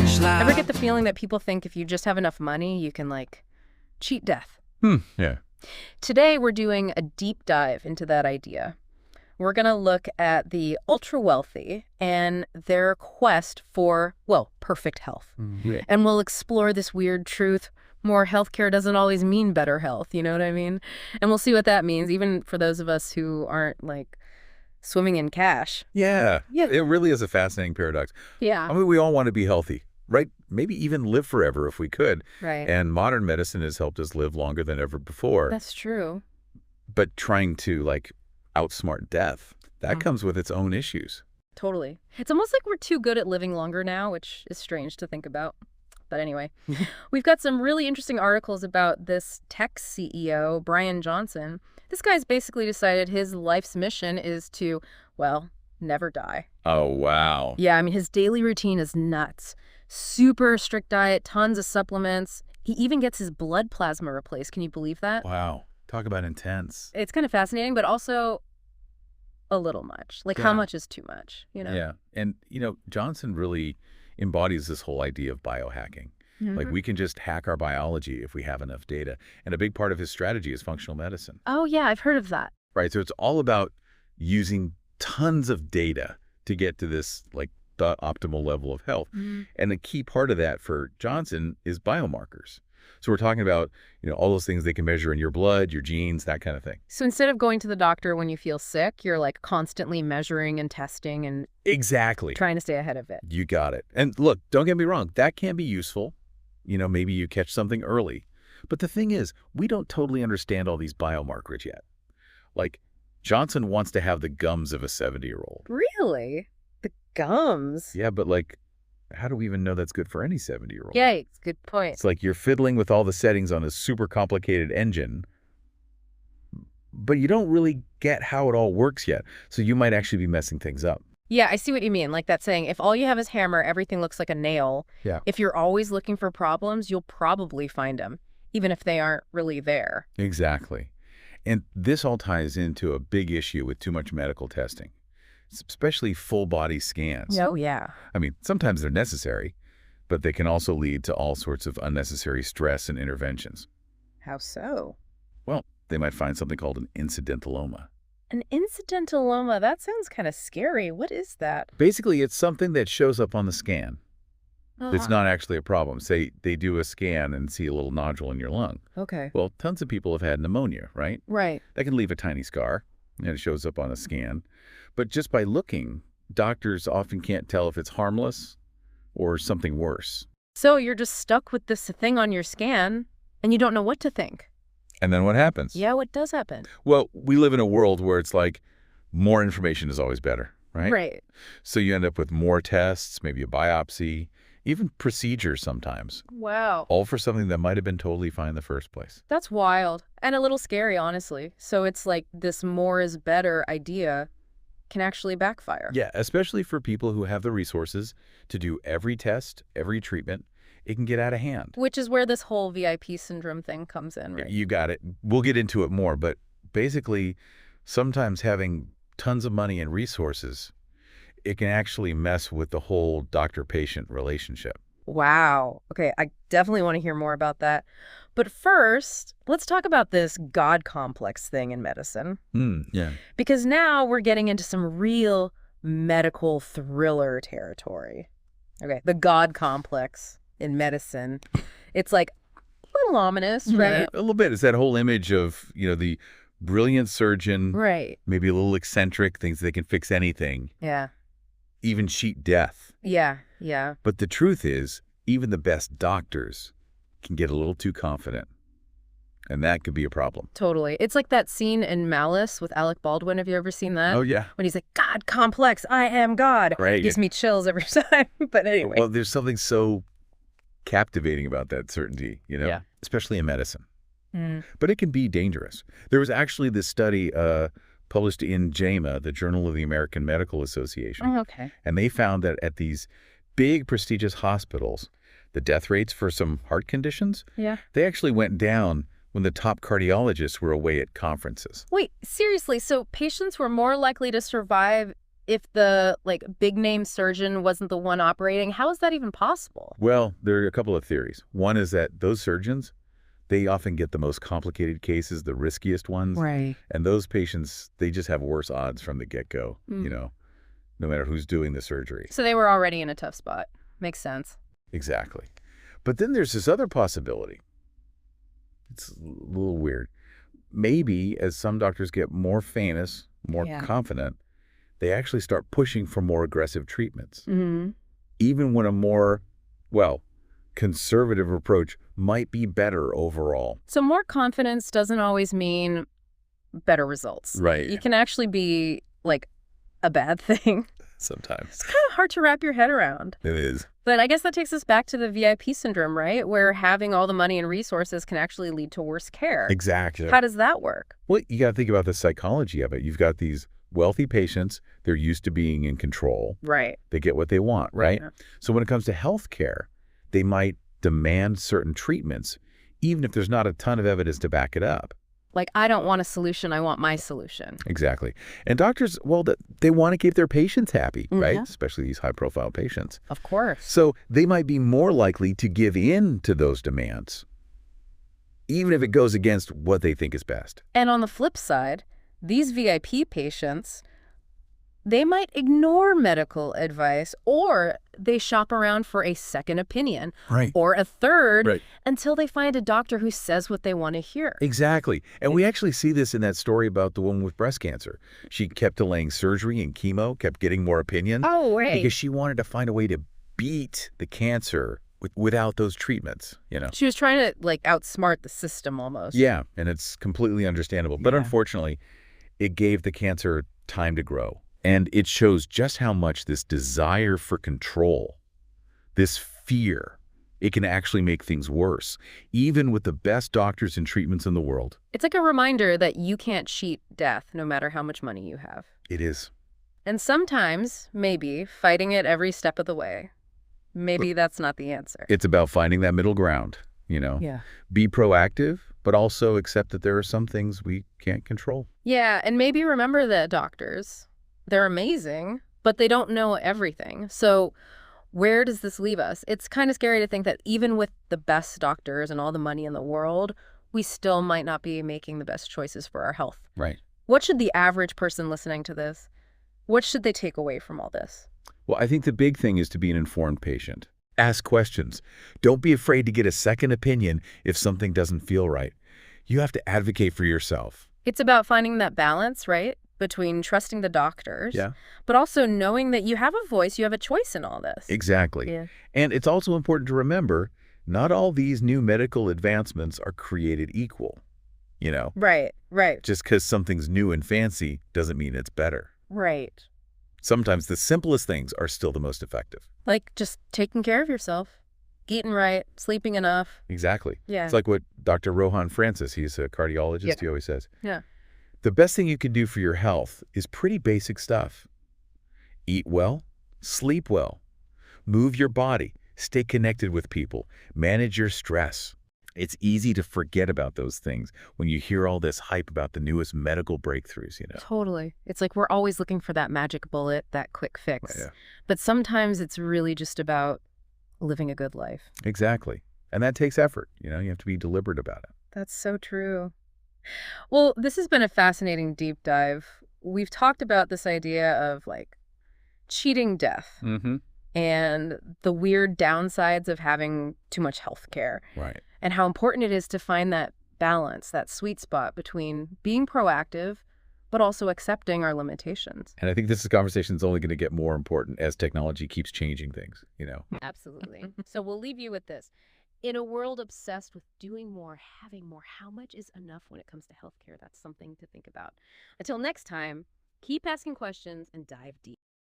Ever get the feeling that people think if you just have enough money, you can, like, cheat death? Yeah. Today, we're doing a deep dive into that idea. We're going to look at the ultra-wealthy and their quest for, well, perfect health. Yeah. And we'll explore this weird truth. More healthcare doesn't always mean better health, you know what I mean? And we'll see what that means, even for those of us who aren't, like, swimming in cash. Yeah. It really is a fascinating paradox. Yeah. I mean, we all want to be healthy, right? Maybe even live forever if we could. Right. And modern medicine has helped us live longer than ever before. That's true. But trying to, like, outsmart death, that comes with its own issues. Totally. It's almost like we're too good at living longer now, which is strange to think about. But anyway, we've got some really interesting articles about this tech CEO, Brian Johnson. This guy's basically decided his life's mission is to, well, never die. Oh, wow. Yeah, I mean, his daily routine is nuts. Super strict diet, tons of supplements. He even gets his blood plasma replaced. Can you believe that? Wow. Talk about intense. It's kind of fascinating, but also a little much. Like, how much is too much, you know? Yeah. And, Johnson really embodies this whole idea of biohacking. Like, we can just hack our biology if we have enough data. And a big part of his strategy is functional medicine. Oh, yeah, I've heard of that. Right. So it's all about using tons of data to get to this, like, the optimal level of health. And the key part of that for Johnson is biomarkers. So we're talking about, all those things they can measure in your blood, your genes, that kind of thing. So instead of going to the doctor when you feel sick, you're like constantly measuring and testing and Exactly. trying to stay ahead of it. You got it. And look, don't get me wrong, that can be useful. Maybe you catch something early. But the thing is, we don't totally understand all these biomarkers yet. Like, Johnson wants to have the gums of a 70-year-old. Really? The gums? Yeah, but like, how do we even know that's good for any 70-year-old? Yikes, good point. It's like you're fiddling with all the settings on this super complicated engine, but you don't really get how it all works yet. So you might actually be messing things up. Yeah, I see what you mean. Like that saying, if all you have is hammer, everything looks like a nail. Yeah. If you're always looking for problems, you'll probably find them, even if they aren't really there. Exactly. And this all ties into a big issue with too much medical testing, especially full-body scans. Oh, yeah. I mean, sometimes they're necessary, but they can also lead to all sorts of unnecessary stress and interventions. How so? Well, they might find something called an incidentaloma. An incidentaloma? That sounds kind of scary. What is that? Basically, it's something that shows up on the scan. It's Uh-huh. not actually a problem. Say they do a scan and see a little nodule in your lung. Okay. Well, tons of people have had pneumonia, right? Right. That can leave a tiny scar, and it shows up on a scan. But just by looking, doctors often can't tell if it's harmless or something worse. So you're just stuck with this thing on your scan, and you don't know what to think. And then what happens? Yeah, what does happen? Well, we live in a world where it's like more information is always better, right? Right. So you end up with more tests, maybe a biopsy, even procedures sometimes, Wow. all for something that might have been totally fine in the first place. That's wild. And a little scary, honestly. So it's like this more is better idea can actually backfire. Yeah, especially for people who have the resources to do every test, every treatment. It can get out of hand. Which is where this whole VIP syndrome thing comes in, right? You got it. We'll get into it more, but basically, sometimes having tons of money and resources, it can actually mess with the whole doctor-patient relationship. Wow. Okay, I definitely want to hear more about that. But first, let's talk about this God complex thing in medicine. Yeah. Because now we're getting into some real medical thriller territory. Okay, the God complex in medicine. It's like a little ominous, right? A little bit. It's that whole image of, the brilliant surgeon, Right. maybe a little eccentric, thinks they can fix anything, Yeah. even cheat death. Yeah. Yeah. But the truth is, even the best doctors can get a little too confident, and that could be a problem. Totally. It's like that scene in Malice with Alec Baldwin. Have you ever seen that? Oh, yeah. When he's like, God complex, I am God. Right. Gives me chills every time. But anyway. Well, there's something so captivating about that certainty, Yeah. especially in medicine. But it can be dangerous. There was actually this study published in JAMA, the Journal of the American Medical Association. Oh, okay. And they found that at these big prestigious hospitals, the death rates for some heart conditions, they actually went down when the top cardiologists were away at conferences. Wait, seriously, so patients were more likely to survive if the big name surgeon wasn't the one operating? How is that even possible? Well, there are a couple of theories. One is that those surgeons, they often get the most complicated cases, the riskiest ones. Right. And those patients, they just have worse odds from the get-go, no matter who's doing the surgery. So they were already in a tough spot. Makes sense. Exactly. But then there's this other possibility. It's a little weird. Maybe as some doctors get more famous, more confident, they actually start pushing for more aggressive treatments. Even when a more, conservative approach might be better overall. So more confidence doesn't always mean better results. Right. It can actually be a bad thing. Sometimes. It's kind of hard to wrap your head around. It is. But I guess that takes us back to the VIP syndrome, right? Where having all the money and resources can actually lead to worse care. Exactly. How does that work? Well, you got to think about the psychology of it. You've got these wealthy patients. They're used to being in control. Right. They get what they want, right? Yeah. So when it comes to health care, they might demand certain treatments, even if there's not a ton of evidence to back it up. I don't want a solution, I want my solution. Exactly. And doctors, they want to keep their patients happy, right? Especially these high-profile patients. Of course. So they might be more likely to give in to those demands, even if it goes against what they think is best. And on the flip side, these VIP patients, they might ignore medical advice, or they shop around for a second opinion, right, or a third, right, until they find a doctor who says what they want to hear. Exactly. And we actually see this in that story about the woman with breast cancer. She kept delaying surgery and chemo, kept getting more opinions. Oh, right. Because she wanted to find a way to beat the cancer without those treatments, She was trying to, outsmart the system almost. Yeah, and it's completely understandable. But unfortunately, it gave the cancer time to grow. And it shows just how much this desire for control, this fear, it can actually make things worse, even with the best doctors and treatments in the world. It's like a reminder that you can't cheat death no matter how much money you have. It is. And sometimes, maybe, fighting it every step of the way. Maybe that's not the answer. It's about finding that middle ground, Yeah. Be proactive, but also accept that there are some things we can't control. Yeah, and maybe remember that doctors, they're amazing, but they don't know everything. So where does this leave us? It's kind of scary to think that even with the best doctors and all the money in the world, we still might not be making the best choices for our health. Right. What should the average person listening to this, what should they take away from all this? Well, I think the big thing is to be an informed patient. Ask questions. Don't be afraid to get a second opinion if something doesn't feel right. You have to advocate for yourself. It's about finding that balance, right? Between trusting the doctors, but also knowing that you have a voice, you have a choice in all this. Exactly. Yeah. And it's also important to remember, not all these new medical advancements are created equal, Right, right. Just because something's new and fancy doesn't mean it's better. Right. Sometimes the simplest things are still the most effective. Like just taking care of yourself, eating right, sleeping enough. Exactly. Yeah. It's like what Dr. Rohan Francis, he's a cardiologist, he always says. Yeah. The best thing you can do for your health is pretty basic stuff. Eat well, sleep well, move your body, stay connected with people, manage your stress. It's easy to forget about those things when you hear all this hype about the newest medical breakthroughs, Totally. It's like we're always looking for that magic bullet, that quick fix. Yeah. But sometimes it's really just about living a good life. Exactly. And that takes effort. You have to be deliberate about it. That's so true. Well, this has been a fascinating deep dive. We've talked about this idea of cheating death and the weird downsides of having too much health care. Right. And how important it is to find that balance, that sweet spot between being proactive, but also accepting our limitations. And I think this conversation is only going to get more important as technology keeps changing things, Absolutely. So we'll leave you with this. In a world obsessed with doing more, having more, how much is enough when it comes to healthcare? That's something to think about. Until next time, keep asking questions and dive deep.